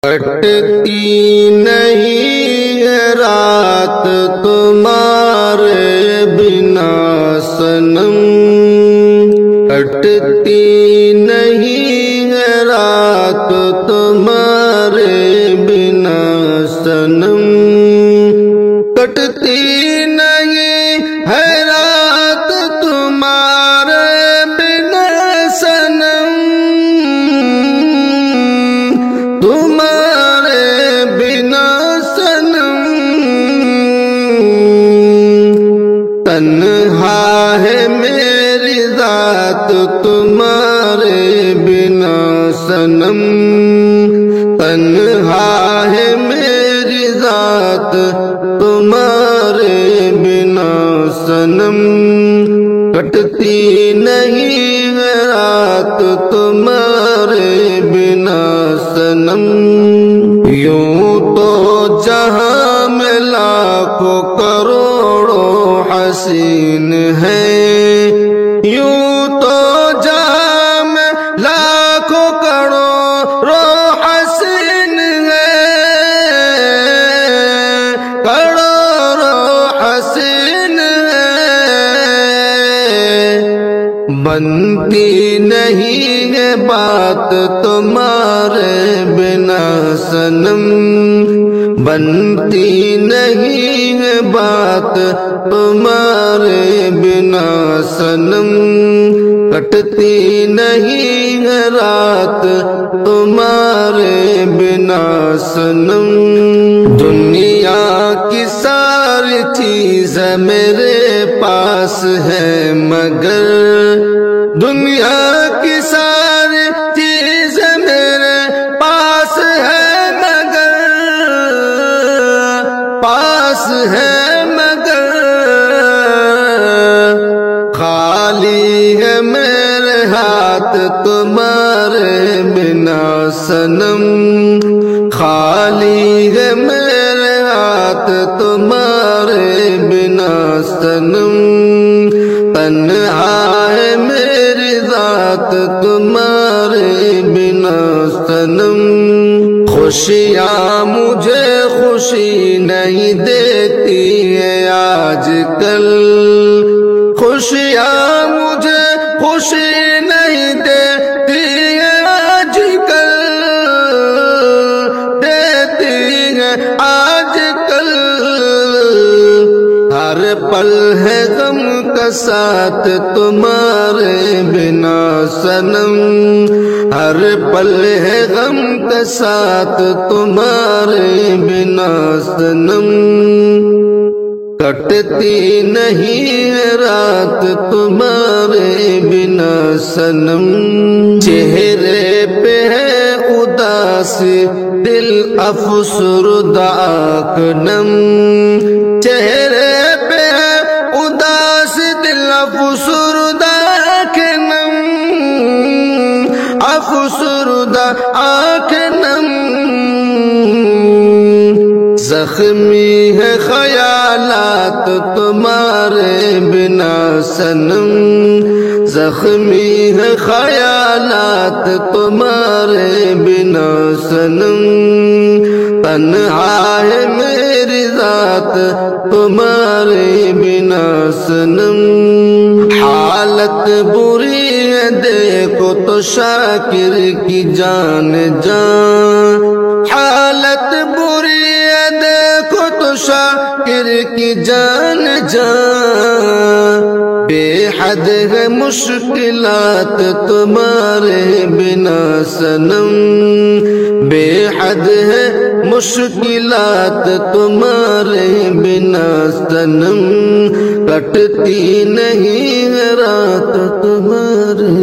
کٹتی نہیں ہے رات تمہارے بنا صنم، کٹتی نہیں ہے رات تمہارے بنا صنم، کٹتی نہیں ہے رات تمہارے بنا صنم، تمہارے بنا صنم، تنہا ہے میری ذات تمہارے بنا صنم، تنہا ہے میری ذات تمہارے بنا صنم، کٹتی نہیں ہے رات تمہارے بنا صنم، یوں تو جہاں میں لاکھوں کروڑوں حسین ہیں، یوں تو جہاں میں لاکھوں کروڑوں حسین ہیں، کروڑوں حسین ہیں، بنتی نہیں ہے بات تمہارے بنا صنم، بنتی نہیں ہے بات تمہارے بنا صنم، کٹتی نہیں ہے رات تمہارے بنا صنم، دنیا کی ساری چیزیں میرے پاس ہے مگر، دنیا کی ساری چیزیں میرے پاس ہے مگر، پاس ہے مگر، خالی ہے میرے ہاتھ تمہارے بنا صنم، خالی ہے میرے ہاتھ تمہارے بنا صنم، تنہا ہے میری ذات تمہارے بنا صنم، خوشیاں مجھے خوشی نہیں دیتی ہے آج کل، خوشیاں مجھے خوشی نہیں دیتی ہے آج کل، دیتی ہے آج کل، ہر پل ہے غم کا ساتھ تمہارے بنا صنم، ہر پل ہے غم کا ساتھ تمہارے بنا صنم، کٹتی نہیں ہے رات تمہارے بنا صنم، چہرے پہ ہے اداسی دل افسردہ آنکھ نم، چہرے پہ ہے اداسی دل افسردہ آنکھ نم، افسردہ آنکھ نم، زخمی ہے خیالات تمہارے بنا صنم، زخمی ہے خیالات تمہارے بنا صنم، تنہا ہے میری ذات تمہارے بنا صنم، حالت بری ہے دیکھو تو شاکر کی جان جان، حالت بری ہے دیکھو تو شاکر کی جان جان، بے حد ہے مشکلات تمہارے بنا صنم، بے حد ہے مشکلات تمہارے بنا صنم، کٹتی نہیں ہے رات تمہارے